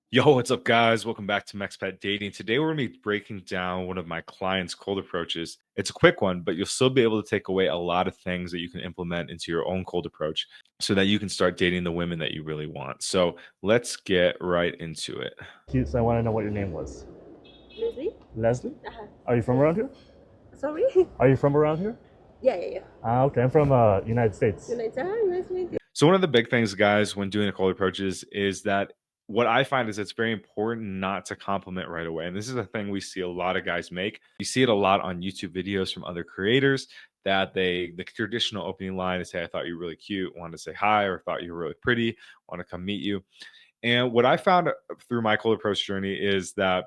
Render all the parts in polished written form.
Yo, what's up, guys? Welcome back to MexPet Dating. Today, we're going to be breaking down one of my clients' cold approaches. It's a quick one, but you'll still be able to take away a lot of things that you can implement into your own cold approach so that you can start dating the women that you really want. So, let's get right into it. Cute, so I want to know what your name was. Leslie? Leslie? Uh-huh. Are you from around here? Sorry? Are you from around here? Yeah. Okay, I'm from United States. United. Nice to meet you. So, one of the big things, guys, when doing a cold approaches is that what I find is it's very important not to compliment right away. And this is a thing we see a lot of guys make. You see it a lot on YouTube videos from other creators that the traditional opening line is, "Hey, I thought you were really cute, wanted to say hi, or thought you were really pretty, want to come meet you." And what I found through my cold approach journey is that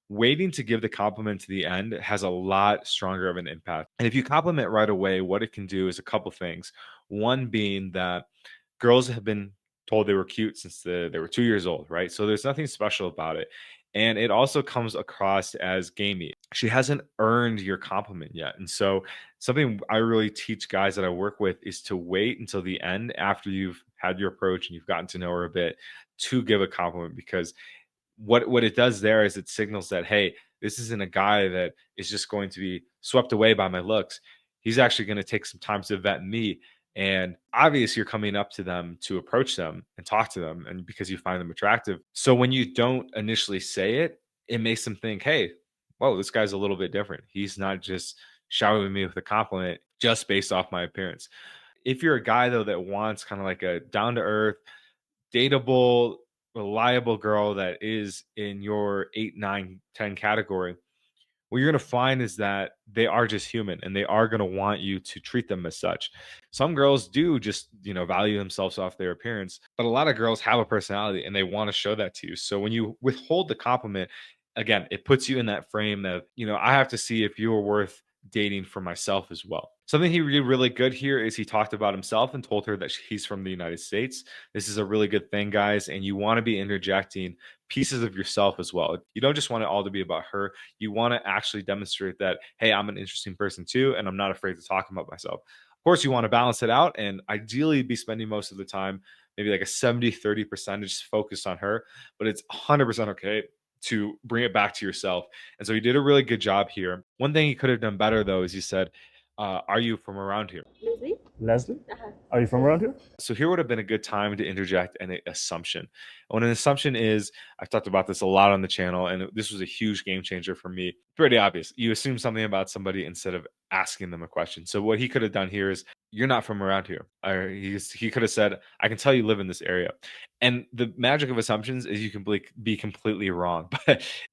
waiting to give the compliment to the end has a lot stronger of an impact. And if you compliment right away, what it can do is a couple things. One being that girls have been told they were cute since they were 2 years old, right? So there's nothing special about it. And it also comes across as gamey. She hasn't earned your compliment yet. And so something I really teach guys that I work with is to wait until the end after you've had your approach and you've gotten to know her a bit to give a compliment, because what it does there is it signals that, hey, this isn't a guy that is just going to be swept away by my looks. He's actually going to take some time to vet me. And obviously, you're coming up to them to approach them and talk to them, and because you find them attractive. So when you don't initially say it, it makes them think, hey, whoa, this guy's a little bit different. He's not just showering me with a compliment just based off my appearance. If you're a guy, though, that wants kind of like a down to earth, dateable, reliable girl that is in your 8, 9, 10 category, what you're going to find is that they are just human and they are going to want you to treat them as such. Some girls do just, value themselves off their appearance, but a lot of girls have a personality and they want to show that to you. So when you withhold the compliment, again, it puts you in that frame that, I have to see if you're worth dating for myself as well. Something he did really good here is he talked about himself and told her that he's from the United States. This is a really good thing, guys, and you want to be interjecting pieces of yourself as well. You don't just want it all to be about her. You want to actually demonstrate that, hey, I'm an interesting person too, and I'm not afraid to talk about myself. Of course, you want to balance it out and ideally be spending most of the time, maybe like a 70-30 percentage focused on her, but it's 100% okay to bring it back to yourself. And so he did a really good job here. One thing he could have done better, though, is he said, are you from around here? Leslie? Leslie? Uh-huh. Are you from around here? So here would have been a good time to interject an assumption. When an assumption is, I've talked about this a lot on the channel, and this was a huge game changer for me. Pretty obvious. You assume something about somebody instead of asking them a question. So what he could have done here is, you're not from around here. Or he could have said, I can tell you live in this area. And the magic of assumptions is you can be completely wrong,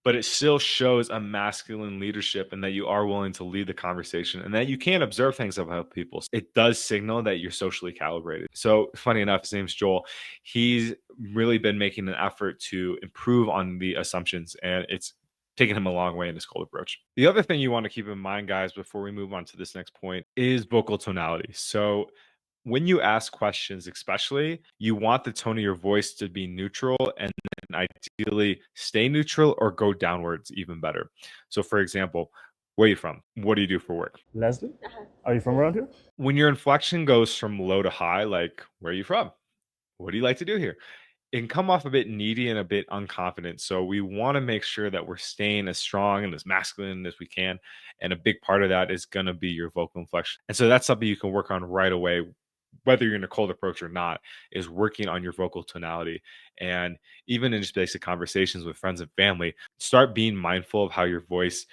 but it still shows a masculine leadership and that you are willing to lead the conversation and that you can observe things about people. It does signal that you're socially calibrated. So funny enough, his name's Joel. He's really been making an effort to improve on the assumptions, and it's taken him a long way in his cold approach. The other thing you want to keep in mind, guys, before we move on to this next point is vocal tonality. So when you ask questions, especially, you want the tone of your voice to be neutral and then ideally stay neutral or go downwards even better. So, for example, where are you from? What do you do for work? Leslie? Uh-huh. Are you from around here? When your inflection goes from low to high, like, where are you from? What do you like to do here? It can come off a bit needy and a bit unconfident. So we want to make sure that we're staying as strong and as masculine as we can. And a big part of that is going to be your vocal inflection. And so that's something you can work on right away, whether you're in a cold approach or not, is working on your vocal tonality. And even in just basic conversations with friends and family, start being mindful of how your voice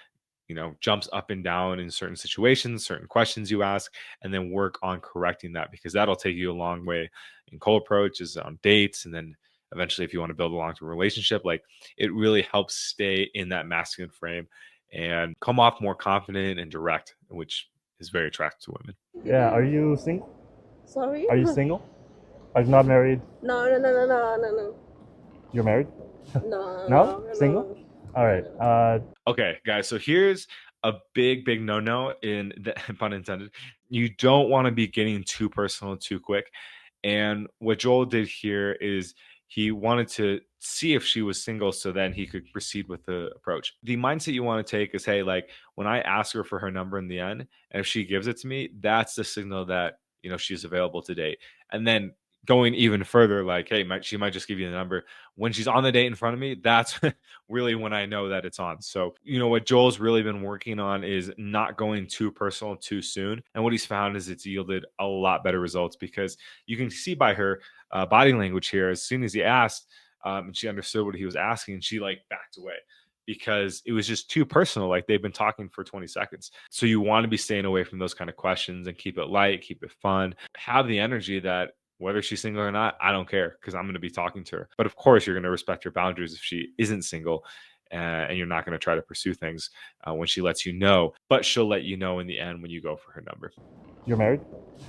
jumps up and down in certain situations, certain questions you ask, and then work on correcting that, because that'll take you a long way in cold approaches, on dates, and then eventually if you want to build a long-term relationship. Like, it really helps stay in that masculine frame and come off more confident and direct, which is very attractive to women. Yeah, are you single? Sorry? Are you single? Like not married? No. You're married? No. No? Single? All right. Okay, guys, so here's a big no-no, in the pun intended. You don't want to be getting too personal too quick. And what Joel did here is he wanted to see if she was single so then he could proceed with the approach. The mindset you want to take is, hey, like, when I ask her for her number in the end, and if she gives it to me, that's the signal that, she's available to date. And then going even further, like, hey, she might just give you the number. When she's on the date in front of me, that's really when I know that it's on. So, what Joel's really been working on is not going too personal too soon. And what he's found is it's yielded a lot better results, because you can see by her body language here, as soon as he asked, and she understood what he was asking, she like backed away, because it was just too personal. Like, they've been talking for 20 seconds. So you want to be staying away from those kind of questions and keep it light, keep it fun, have the energy that whether she's single or not, I don't care, because I'm going to be talking to her. But of course, you're going to respect her boundaries if she isn't single, and you're not going to try to pursue things when she lets you know. But she'll let you know in the end when you go for her number. You're married?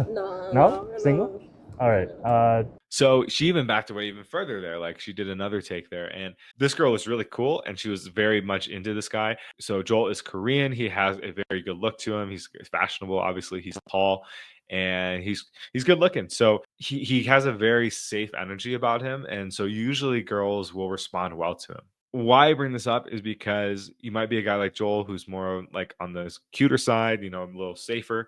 No, No? no, Single? no. All right. So she even backed away even further there. Like, she did another take there. And this girl was really cool, and she was very much into this guy. So Joel is Korean. He has a very good look to him. He's fashionable. Obviously, he's tall, and he's good looking. So he has a very safe energy about him. And so usually girls will respond well to him. Why I bring this up is because you might be a guy like Joel who's more like on the cuter side, a little safer,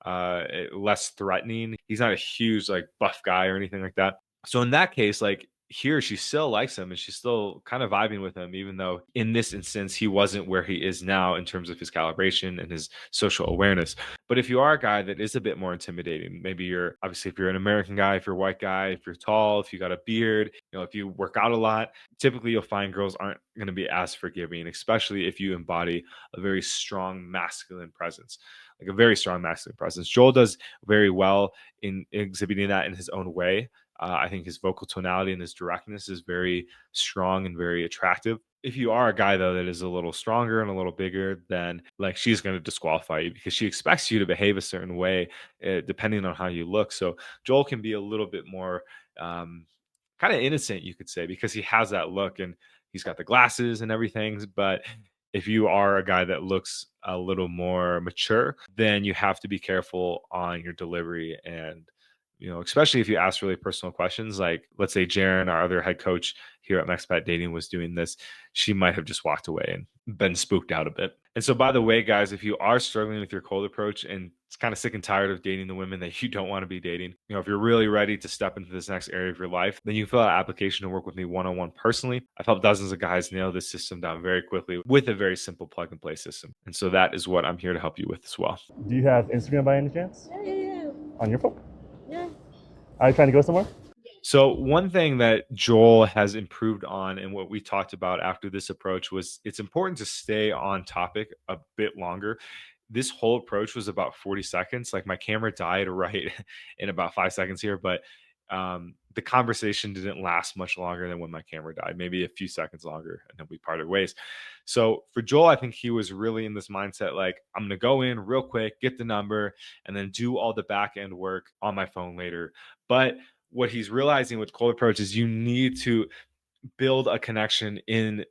less threatening. He's not a huge like buff guy or anything like that. So in that case, like, here she still likes him and she's still kind of vibing with him, even though in this instance he wasn't where he is now in terms of his calibration and his social awareness. But if you are a guy that is a bit more intimidating, maybe you're obviously, if you're an American guy, if you're a white guy, if you're tall, if you got a beard, if you work out a lot, typically you'll find girls aren't going to be as forgiving, especially if you embody a very strong masculine presence, like a very strong masculine presence. Joel does very well in exhibiting that in his own way. I think his vocal tonality and his directness is very strong and very attractive. If you are a guy, though, that is a little stronger and a little bigger, then like, she's going to disqualify you, because she expects you to behave a certain way depending on how you look. So Joel can be a little bit more kind of innocent, you could say, because he has that look and he's got the glasses and everything. But if you are a guy that looks a little more mature, then you have to be careful on your delivery. And especially if you ask really personal questions, like, let's say Jaren, our other head coach here at MexPat Dating, was doing this, she might have just walked away and been spooked out a bit. And so, by the way, guys, if you are struggling with your cold approach and it's kind of sick and tired of dating the women that you don't want to be dating, if you're really ready to step into this next area of your life, then you fill out an application to work with me one-on-one personally. I've helped dozens of guys nail this system down very quickly with a very simple plug and play system. And so that is what I'm here to help you with as well. Do you have Instagram by any chance? Yeah. On your phone? Yeah. Are you trying to go somewhere? So one thing that Joel has improved on, and what we talked about after this approach, was it's important to stay on topic a bit longer. This whole approach was about 40 seconds. Like, my camera died right in about 5 seconds here, but the conversation didn't last much longer than when my camera died, maybe a few seconds longer, and then we parted ways. So for Joel, I think he was really in this mindset, like, I'm going to go in real quick, get the number, and then do all the back end work on my phone later. But what he's realizing with cold approach is you need to build a connection in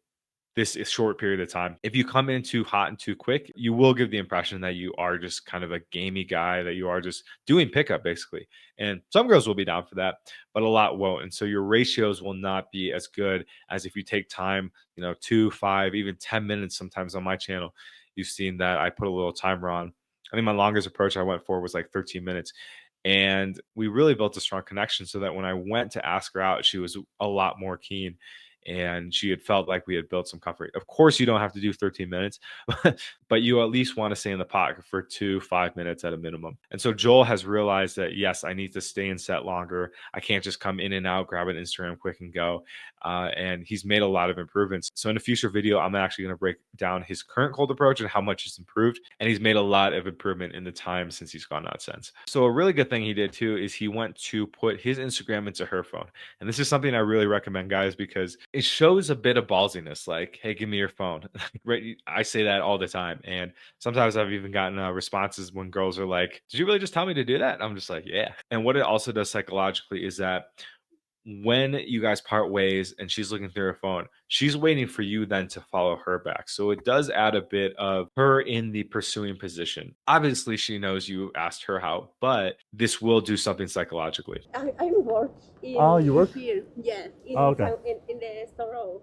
this short period of time. If you come in too hot and too quick, you will give the impression that you are just kind of a gamey guy, that you are just doing pickup basically. And some girls will be down for that, but a lot won't. And so your ratios will not be as good as if you take time, 2, 5, even 10 minutes. Sometimes on my channel, you've seen that I put a little timer on. I think my longest approach I went for was like 13 minutes. And we really built a strong connection, so that when I went to ask her out, she was a lot more keen, and she had felt like we had built some comfort. Of course, you don't have to do 13 minutes, but you at least want to stay in the pocket for 5 minutes at a minimum. And so Joel has realized that, yes, I need to stay in set longer. I can't just come in and out, grab an Instagram quick and go. And he's made a lot of improvements. So in a future video, I'm actually going to break down his current cold approach and how much it's improved. And he's made a lot of improvement in the time since he's gone out since. So a really good thing he did too is he went to put his Instagram into her phone. And this is something I really recommend, guys, because it shows a bit of ballsiness. Like, hey, give me your phone. Right? I say that all the time. And sometimes I've even gotten responses when girls are like, did you really just tell me to do that? I'm just like, yeah. And what it also does psychologically is that when you guys part ways and she's looking through her phone, she's waiting for you then to follow her back. So it does add a bit of her in the pursuing position. Obviously, she knows you asked her out, but this will do something psychologically. I work in You work? INFIELD. Yeah. Okay. In the store.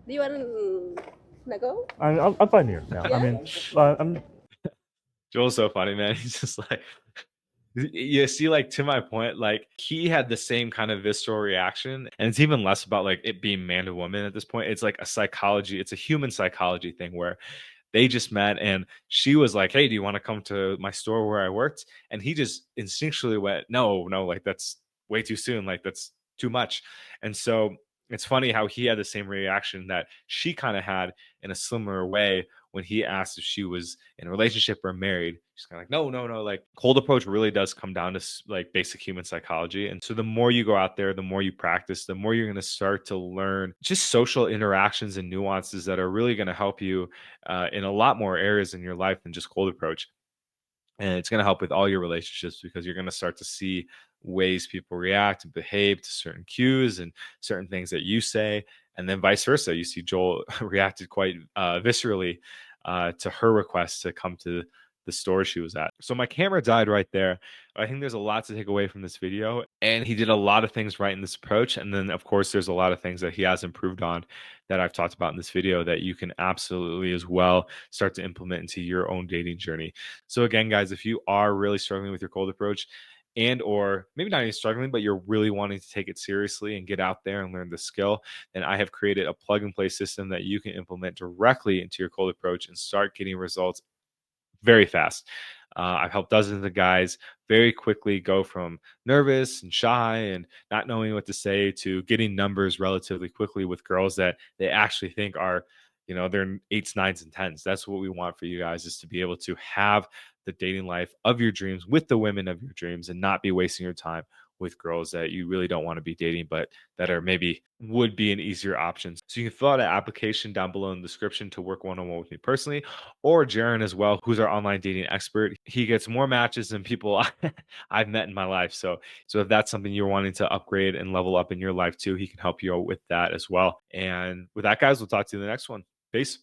Do you want to go? I'm fine here now. Yeah. I mean, I'm Joel's so funny, man. He's just like, You see, like, to my point, like, he had the same kind of visceral reaction, and it's even less about, like, it being man to woman at this point. It's like a psychology, it's a human psychology thing where they just met and she was like, "Hey, do you wanna come to my store where I worked?" And he just instinctually went, "No, no, like, that's way too soon, like, that's too much." And so, it's funny how he had the same reaction that she kinda had in a similar way when he asked if she was in a relationship or married. She's kinda like, "No, no, no," like, cold approach really does come down to like, basic human psychology, and so the more you go out there, the more you practice, the more you're gonna start to learn just social interactions and nuances that are really gonna help you in a lot more areas in your life than just cold approach. And it's going to help with all your relationships because you're going to start to see ways people react and behave to certain cues and certain things that you say. And then vice versa. You see Joel reacted quite viscerally to her request to come to the store she was at. So my camera died right there. I think there's a lot to take away from this video. And he did a lot of things right in this approach. And then, of course, there's a lot of things that he has improved on that I've talked about in this video that you can absolutely as well start to implement into your own dating journey. So again, guys, if you are really struggling with your cold approach and or maybe not even struggling, but you're really wanting to take it seriously and get out there and learn the skill, then I have created a plug and play system that you can implement directly into your cold approach and start getting results very fast. I've helped dozens of guys very quickly go from nervous and shy and not knowing what to say to getting numbers relatively quickly with girls that they actually think are, they're eights, nines, and tens. That's what we want for you guys is to be able to have the dating life of your dreams with the women of your dreams and not be wasting your time with girls that you really don't want to be dating, but that are maybe would be an easier option. So you can fill out an application down below in the description to work one-on-one with me personally, or Jaron as well, who's our online dating expert. He gets more matches than people I've met in my life. So if that's something you're wanting to upgrade and level up in your life too, he can help you out with that as well. And with that, guys, we'll talk to you in the next one. Peace.